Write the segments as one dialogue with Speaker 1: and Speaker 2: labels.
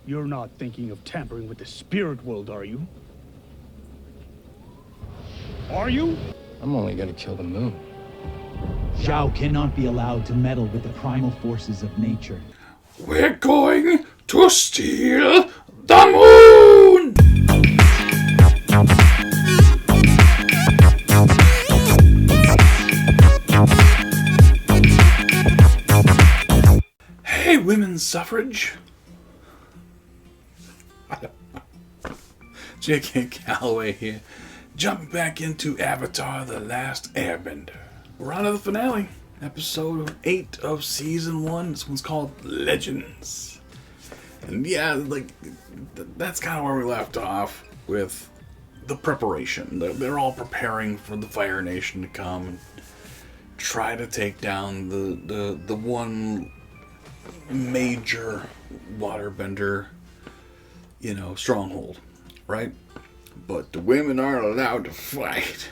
Speaker 1: You're not thinking of tampering with the spirit world, are you? Are you?
Speaker 2: I'm only gonna kill the moon.
Speaker 3: Zhao cannot be allowed to meddle with the primal forces of nature.
Speaker 4: We're going to steal the moon! Hey, women's suffrage. J.K. Calloway here, jumping back into Avatar: The Last Airbender. We're on to the finale, episode 8 of season 1. This one's called Legends. And yeah, like, that's kind of where we left off with the preparation. They're all preparing for the Fire Nation to come and try to take down the one major waterbender, stronghold, right? But the women aren't allowed to fight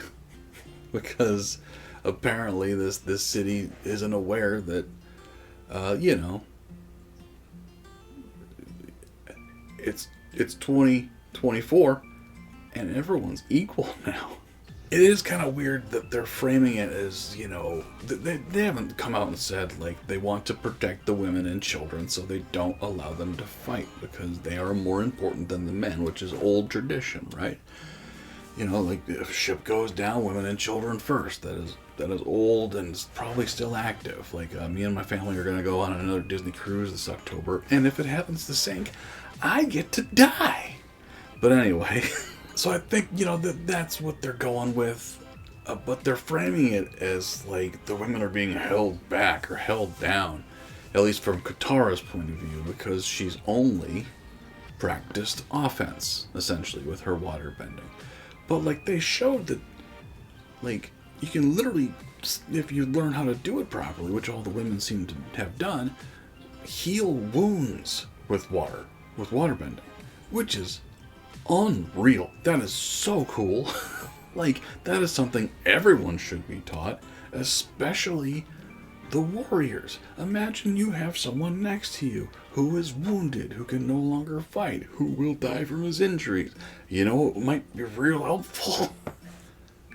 Speaker 4: because apparently this city isn't aware that, it's 2024 and everyone's equal now. It is kind of weird that they're framing it as, they haven't come out and said, like, they want to protect the women and children, so they don't allow them to fight, because they are more important than the men, which is old tradition, right? Like, if a ship goes down, women and children first. That is old and is probably still active. Like, me and my family are going to go on another Disney cruise this October, and if it happens to sink, I get to die. But anyway... So I think, that's what they're going with, but they're framing it as, like, the women are being held back or held down, at least from Katara's point of view, because she's only practiced offense, essentially, with her water bending. But, like, they showed that, like, you can literally, if you learn how to do it properly, which all the women seem to have done, heal wounds with water bending, which is unreal. That is so cool. Like, that is something everyone should be taught, especially the warriors. Imagine you have someone next to you who is wounded, who can no longer fight, who will die from his injuries. It might be real helpful.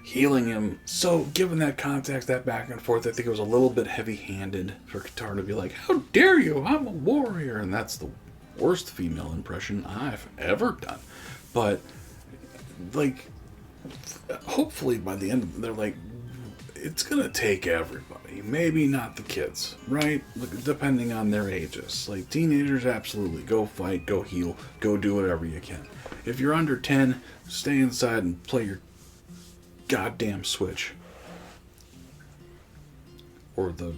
Speaker 4: Healing him. So, given that context, that back and forth, I think it was a little bit heavy-handed for Katara to be like, how dare you, I'm a warrior. And that's the worst female impression I've ever done. But, like, hopefully by the end of it, they're like, it's going to take everybody. Maybe not the kids, right? Depending on their ages. Like, teenagers, absolutely. Go fight, go heal, go do whatever you can. If you're under 10, stay inside and play your goddamn Switch. Or the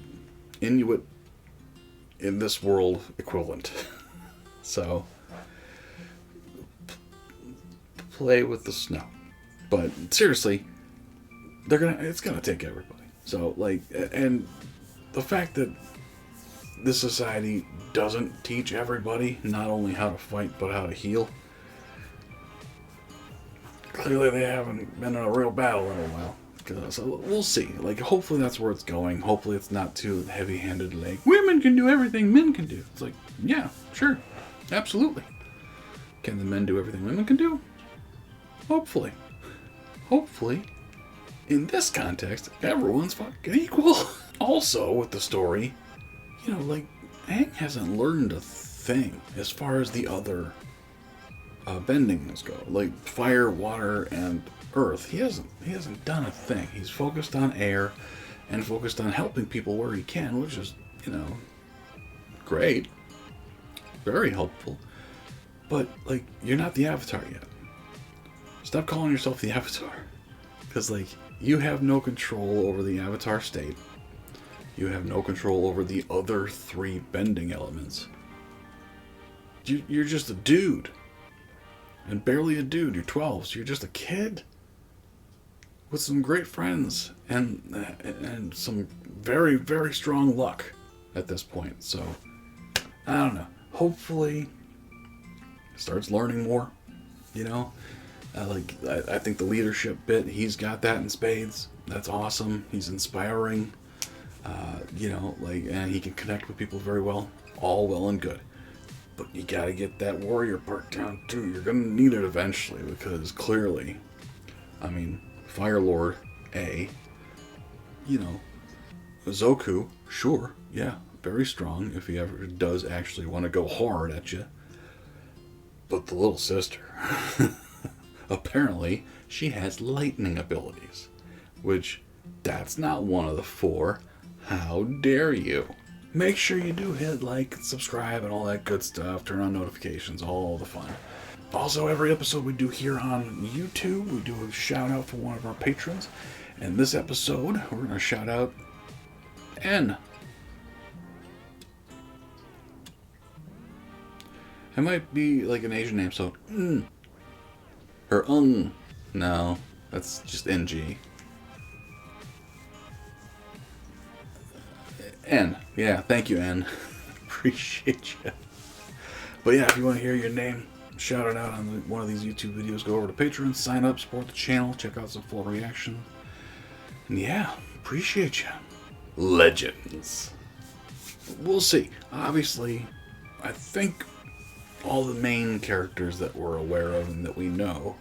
Speaker 4: Inuit in this world equivalent. So... play with the snow. But seriously, it's gonna take everybody. So, like, and the fact that this society doesn't teach everybody not only how to fight but how to heal, clearly they haven't been in a real battle in a while. So we'll see. Like, hopefully that's where it's going. Hopefully it's not too heavy-handed, like, women can do everything men can do. It's like, yeah, sure, absolutely. Can the men do everything women can do? Hopefully. Hopefully, in this context, everyone's fucking equal. Also, with the story, like, Aang hasn't learned a thing as far as the other bendings go. Like, fire, water, and earth. He hasn't done a thing. He's focused on air and focused on helping people where he can, which is, great. Very helpful. But, like, you're not the Avatar yet. Stop calling yourself the Avatar. Because, like, you have no control over the Avatar state. You have no control over the other 3 bending elements. You're just a dude. And barely a dude. You're 12, so you're just a kid. With some great friends. And some very, very strong luck at this point. So, I don't know. Hopefully, starts learning more. I think the leadership bit, he's got that in spades. That's awesome. He's inspiring. And he can connect with people very well. All well and good. But you gotta get that warrior part down too. You're gonna need it eventually, because clearly, I mean, Fire Lord A, you know, Zoku, sure, yeah, very strong if he ever does actually want to go hard at you. But the little sister, apparently, she has lightning abilities, which that's not one of the 4. How dare you? Make sure you do hit like, subscribe, and all that good stuff. Turn on notifications, all the fun. Also, every episode we do here on YouTube, we do a shout out for one of our patrons. And this episode, we're going to shout out N. It might be like an Asian name, so or no, that's just NG. N. Yeah, thank you, N. Appreciate you. But yeah, if you want to hear your name shouted out on one of these YouTube videos, go over to Patreon, sign up, support the channel, check out some full reaction. And yeah, appreciate you. Legends. We'll see. Obviously, I think all the main characters that we're aware of and that we know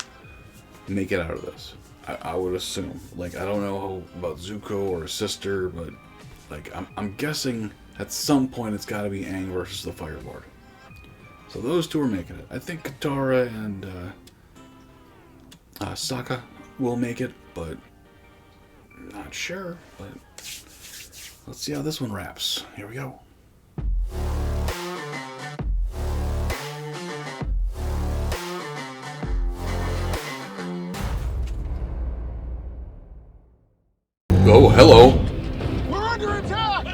Speaker 4: make it out of this. I would assume. Like, I don't know about Zuko or his sister, but like, I'm guessing at some point it's got to be Aang versus the Fire Lord. So those two are making it. I think Katara and Sokka will make it, but not sure. But let's see how this one wraps. Here we go. Oh, hello.
Speaker 1: We're under attack!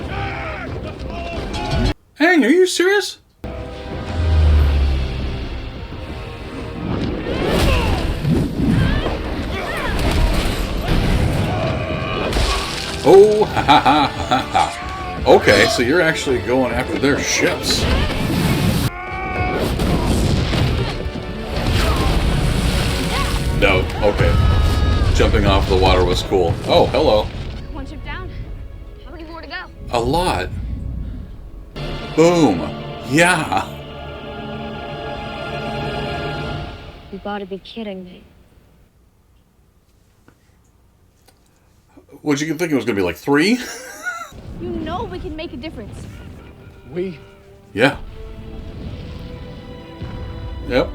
Speaker 4: Aang, are you serious? Oh, ha ha ha ha ha. Okay, so you're actually going after their ships. No, okay. Jumping off the water was cool. Oh, hello.
Speaker 5: One ship down. How many more to go?
Speaker 4: A lot. Boom. Yeah.
Speaker 5: You gotta be kidding me.
Speaker 4: What'd you think it was going to be, like 3?
Speaker 5: You know we can make a difference.
Speaker 1: We?
Speaker 4: Yeah. Yep.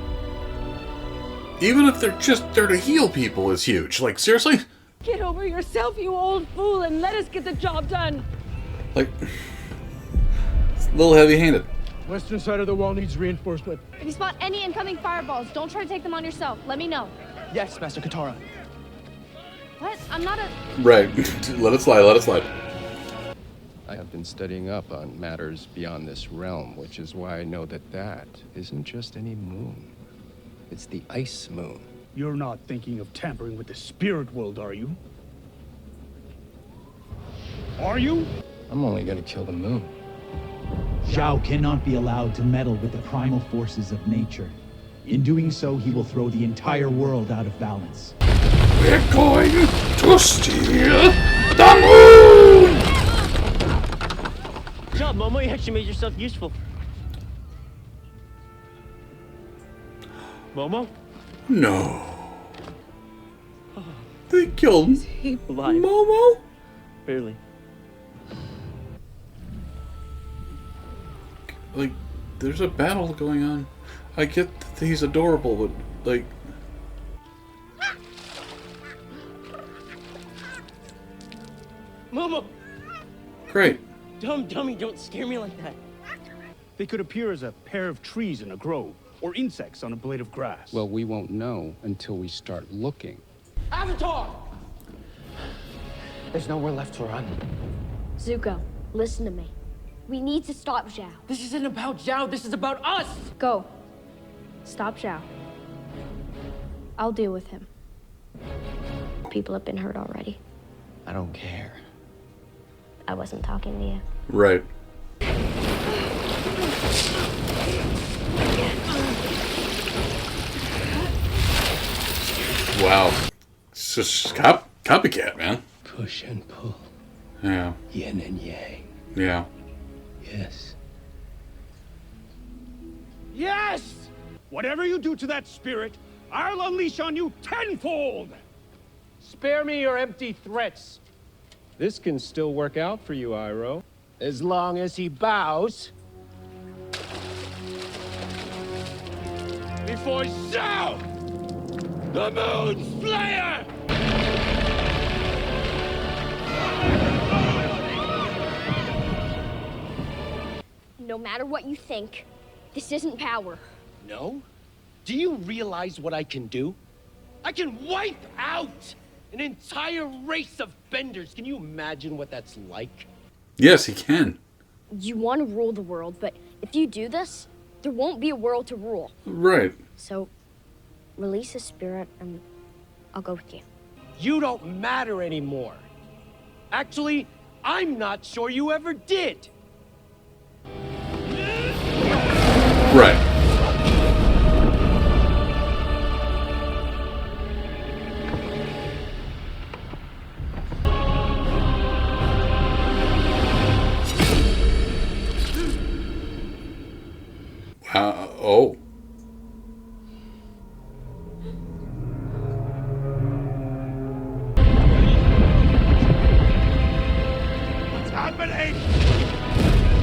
Speaker 4: Even if they're just there to heal people is huge. Like, seriously?
Speaker 5: Get over yourself, you old fool, and let us get the job done.
Speaker 4: Like, it's a little heavy-handed.
Speaker 1: Western side of the wall needs reinforcement.
Speaker 5: If you spot any incoming fireballs, don't try to take them on yourself. Let me know.
Speaker 1: Yes, Master Katara.
Speaker 5: What? I'm not a...
Speaker 4: Right. Let it slide, let it slide.
Speaker 2: I have been studying up on matters beyond this realm, which is why I know that that isn't just any moon. It's the ice moon.
Speaker 1: You're not thinking of tampering with the spirit world, are you? Are you?
Speaker 2: I'm only gonna kill the moon.
Speaker 3: Zhao cannot be allowed to meddle with the primal forces of nature. In doing so, he will throw the entire world out of balance.
Speaker 4: We're going to steal the moon!
Speaker 6: Good job, Momo. You actually made yourself useful. Momo?
Speaker 4: No. They killed
Speaker 6: Alive.
Speaker 4: Momo?
Speaker 6: Barely.
Speaker 4: Like, there's a battle going on. I get that he's adorable, but, like...
Speaker 6: Momo!
Speaker 4: Great.
Speaker 6: Dumb dummy, don't scare me like that.
Speaker 1: They could appear as a pair of trees in a grove, or insects on a blade of grass.
Speaker 2: Well, we won't know until we start looking.
Speaker 6: Avatar! There's nowhere left to run.
Speaker 5: Zuko, listen to me. We need to stop Zhao.
Speaker 6: This isn't about Zhao, this is about us!
Speaker 5: Go. Stop Zhao. I'll deal with him. People have been hurt already.
Speaker 6: I don't care.
Speaker 5: I wasn't talking to you.
Speaker 4: Right. Wow. It's just copycat, man.
Speaker 2: Push and pull.
Speaker 4: Yeah.
Speaker 2: Yin and yang.
Speaker 4: Yeah.
Speaker 2: Yes.
Speaker 6: Yes!
Speaker 1: Whatever you do to that spirit, I'll unleash on you tenfold!
Speaker 6: Spare me your empty threats.
Speaker 2: This can still work out for you, Iroh.
Speaker 6: As long as he bows. Before Zhao, the Moon Slayer!
Speaker 5: No matter what you think, this isn't power.
Speaker 6: No? Do you realize what I can do? I can wipe out an entire race of benders. Can you imagine what that's like?
Speaker 4: Yes, he can.
Speaker 5: You want to rule the world, but if you do this, there won't be a world to rule.
Speaker 4: Right.
Speaker 5: So, release his spirit and I'll go with you.
Speaker 6: You don't matter anymore. Actually, I'm not sure you ever did.
Speaker 4: Right. Oh.
Speaker 1: What's happening?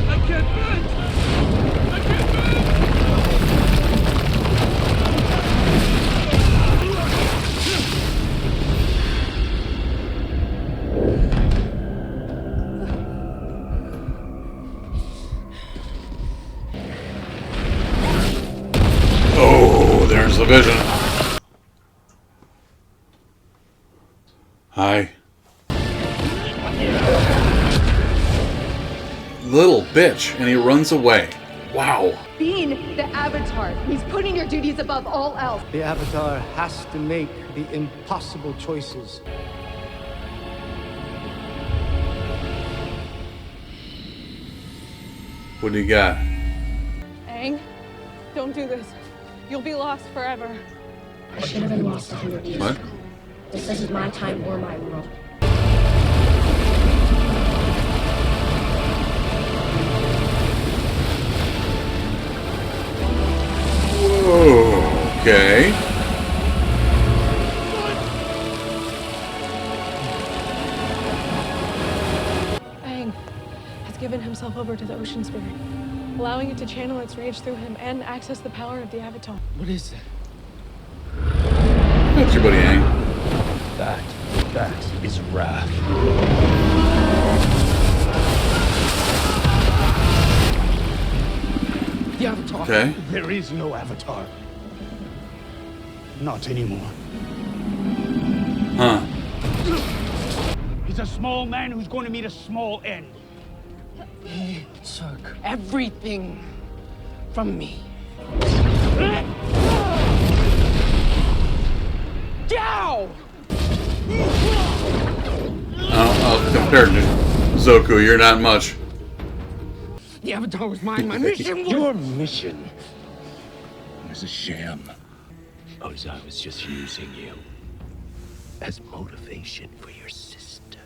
Speaker 6: I can't bend! I can't bend!
Speaker 4: Oh, there's the vision. Hi. Little bitch, and he runs away. Wow.
Speaker 7: Being the Avatar means putting your duties above all else.
Speaker 8: The Avatar has to make the impossible choices.
Speaker 4: What do you got?
Speaker 7: Aang, don't do this. You'll be lost forever.
Speaker 5: I should have been lost 100 years
Speaker 4: What?
Speaker 5: ago. This isn't my time or my world.
Speaker 4: Whoa, okay.
Speaker 7: Aang has given himself over to the ocean spirit, allowing it to channel its rage through him and access the power of the Avatar.
Speaker 6: What is that?
Speaker 4: That's your buddy Aang.
Speaker 6: That is wrath. The Avatar.
Speaker 4: Okay.
Speaker 1: There is no Avatar. Not anymore.
Speaker 4: Huh.
Speaker 1: He's a small man who's going to meet a small end.
Speaker 6: He took everything from me. Dow!
Speaker 4: Compared to Zoku, you're not much.
Speaker 6: The Avatar was mine. My mission was... Your mission was a sham.
Speaker 9: I was just using you as motivation for your sister.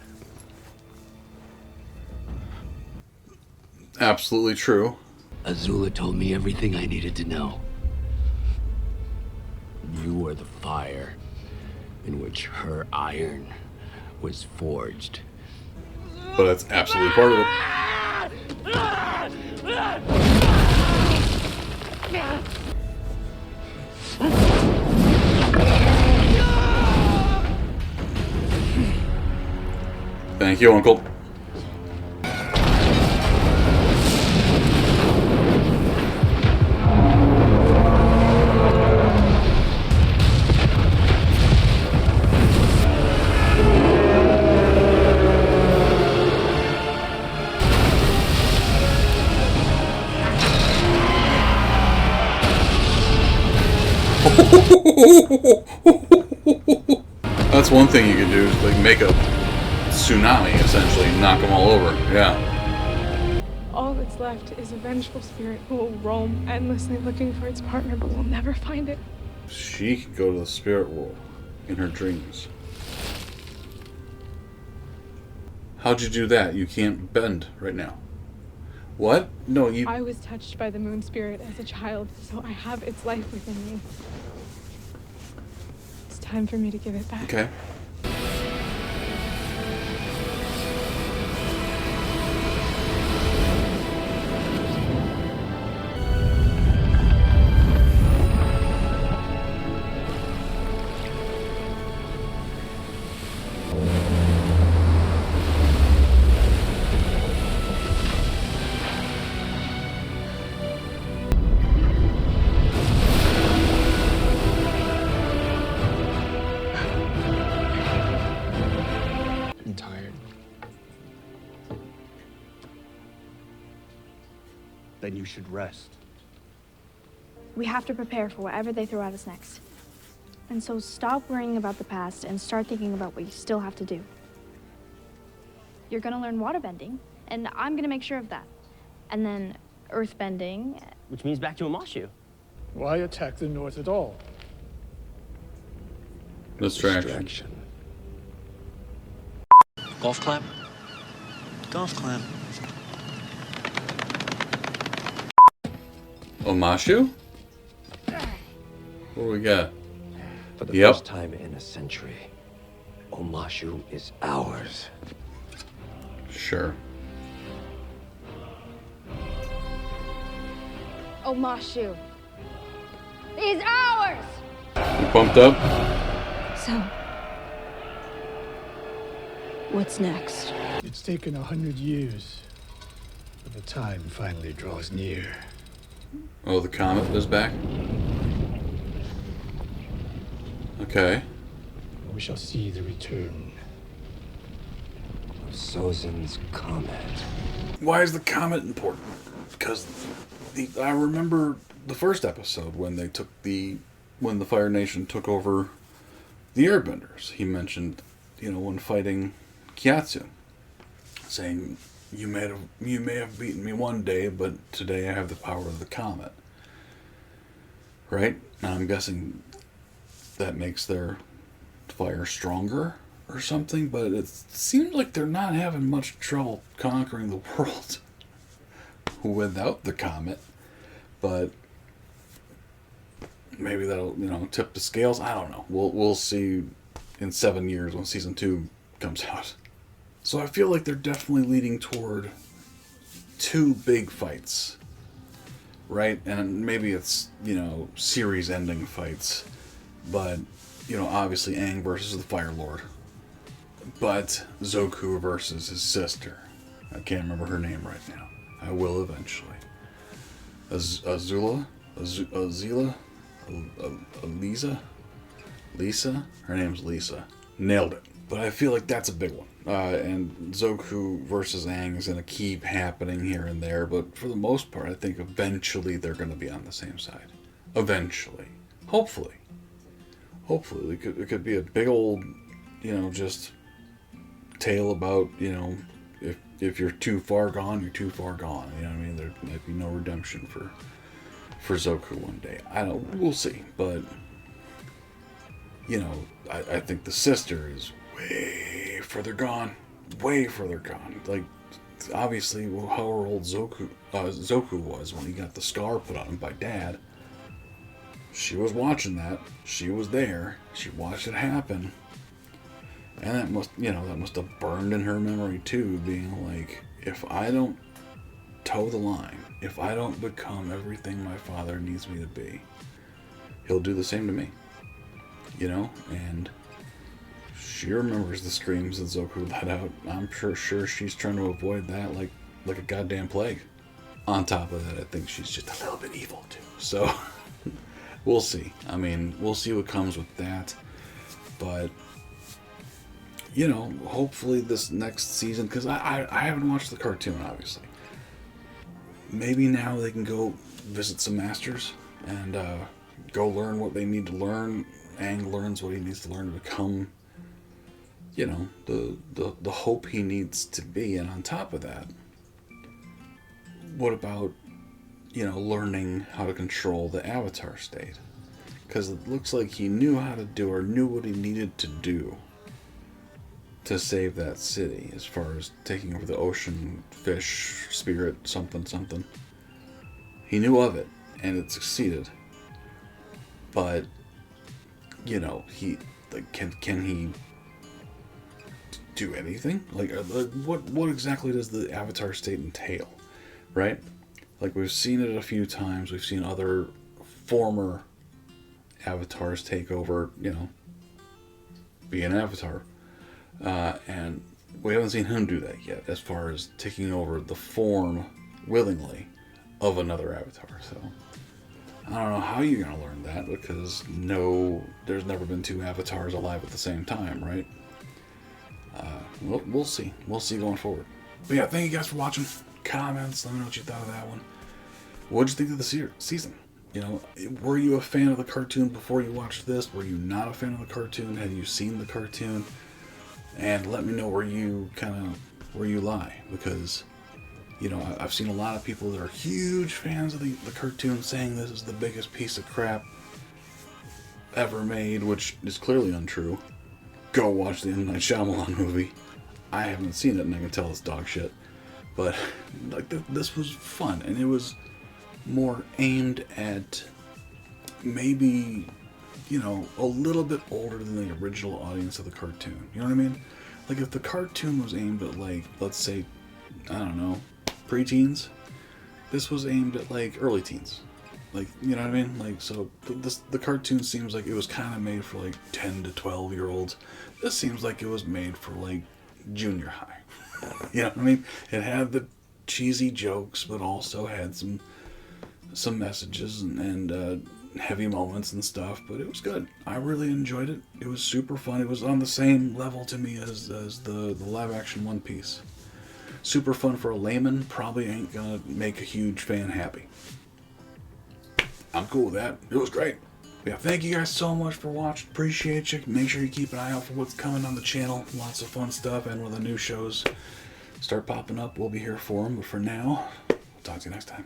Speaker 4: Absolutely true.
Speaker 9: Azula told me everything I needed to know. You were the fire in which her iron was forged.
Speaker 4: But that's absolutely part of it. Thank you, Uncle. That's one thing you can do, is like make a tsunami, essentially, knock them all over. Yeah.
Speaker 7: All that's left is a vengeful spirit who will roam endlessly looking for its partner but will never find it.
Speaker 4: She could go to the spirit world in her dreams. How'd you do that? You can't bend right now. What? No, you...
Speaker 7: I was touched by the moon spirit as a child, so I have its life within me. It's time for me to give it back.
Speaker 4: Okay.
Speaker 2: I'm tired.
Speaker 1: Then you should rest.
Speaker 5: We have to prepare for whatever they throw at us next. And so stop worrying about the past and start thinking about what you still have to do. You're gonna learn waterbending, and I'm gonna make sure of that. And then earthbending.
Speaker 6: Which means back to Amashu.
Speaker 8: Why attack the North at all?
Speaker 4: Distraction.
Speaker 10: Golf clap? Golf clap.
Speaker 4: Omashu? What do we got?
Speaker 9: For the
Speaker 4: Yep.
Speaker 9: first time in a century, Omashu is ours.
Speaker 4: Sure.
Speaker 5: Omashu is ours!
Speaker 4: You pumped up?
Speaker 5: So, what's next?
Speaker 8: It's taken 100 years, but the time finally draws near.
Speaker 4: Oh, the comet is back? Okay.
Speaker 8: We shall see the return.
Speaker 9: Sozin's comet.
Speaker 4: Why is the comet important? Because I remember the first episode when they took when the Fire Nation took over the Airbenders. He mentioned, when fighting Kyatsu, saying, you may have beaten me one day, but today I have the power of the comet. Right? Now I'm guessing that makes their fire stronger or something, but it seems like they're not having much trouble conquering the world without the comet. But maybe that'll, tip the scales. I don't know. We'll see in 7 years when season 2 comes out. So I feel like they're definitely leading toward 2 big fights, right? And maybe it's, series ending fights, but obviously Aang versus the Fire Lord, but Zoku versus his sister. I can't remember her name right now. I will eventually. Azula? Lisa? Her name's Lisa. Nailed it. But I feel like that's a big one. And Zoku versus Aang is going to keep happening here and there, but for the most part, I think eventually they're going to be on the same side. Eventually. Hopefully. It could be a big old, just tale about, if you're too far gone, you're too far gone. You know what I mean? There might be no redemption for Zoku one day. We'll see. But, I think the sister is way further gone. Way further gone. Like, obviously, however old Zoku was when he got the scar put on him by Dad. She was watching that. She was there. She watched it happen. And that must have burned in her memory too, being like, if I don't toe the line, if I don't become everything my father needs me to be, he'll do the same to me. And she remembers the screams that Zoku let out. I'm sure she's trying to avoid that like a goddamn plague. On top of that, I think she's just a little bit evil too. So we'll see. I mean, we'll see what comes with that. But hopefully this next season, because I haven't watched the cartoon, obviously. Maybe now they can go visit some masters and go learn what they need to learn. Aang learns what he needs to learn to become, the hope he needs to be. And on top of that, what about, learning how to control the Avatar state? Because it looks like he knew how to do or knew what he needed to do to save that city, as far as taking over the ocean, fish, spirit, something, something. He knew of it, and it succeeded. But, you know, he, like, can he do anything? Like, what exactly does the Avatar state entail, right? Like, we've seen it a few times. We've seen other former Avatars take over, you know, be an Avatar. And we haven't seen him do that yet, as far as taking over the form, willingly, of another Avatar. So, I don't know how you're going to learn that, because there's never been two Avatars alive at the same time, right? We'll see. We'll see going forward. But yeah, thank you guys for watching. Comments, let me know what you thought of that one. What'd you think of the season? You know, were you a fan of the cartoon before you watched this? Were you not a fan of the cartoon? Had you seen the cartoon? And let me know where you lie, because, you know, I've seen a lot of people that are huge fans of the cartoon saying this is the biggest piece of crap ever made, which is clearly untrue. Go watch the M. Night Shyamalan movie. I haven't seen it, and I can tell it's dog shit. But like this was fun, and it was more aimed at maybe, you know, a little bit older than the original audience of the cartoon. You know what I mean? Like, if the cartoon was aimed at, like, let's say, I don't know, preteens, this was aimed at, like, early teens. Like, you know what I mean? Like, so the cartoon seems like it was kind of made for, like, 10 to 12-year-olds. This seems like it was made for, like, junior high. You know what I mean? It had the cheesy jokes, but also had some messages and heavy moments and stuff, but it was good. I really enjoyed it. It was super fun. It was on the same level to me as the live-action One Piece. Super fun for a layman. Probably ain't gonna make a huge fan happy. I'm cool with that. It was great. Yeah, thank you guys so much for watching. Appreciate you. Make sure you keep an eye out for what's coming on the channel. Lots of fun stuff, and when the new shows start popping up, we'll be here for them. But for now, we'll talk to you next time.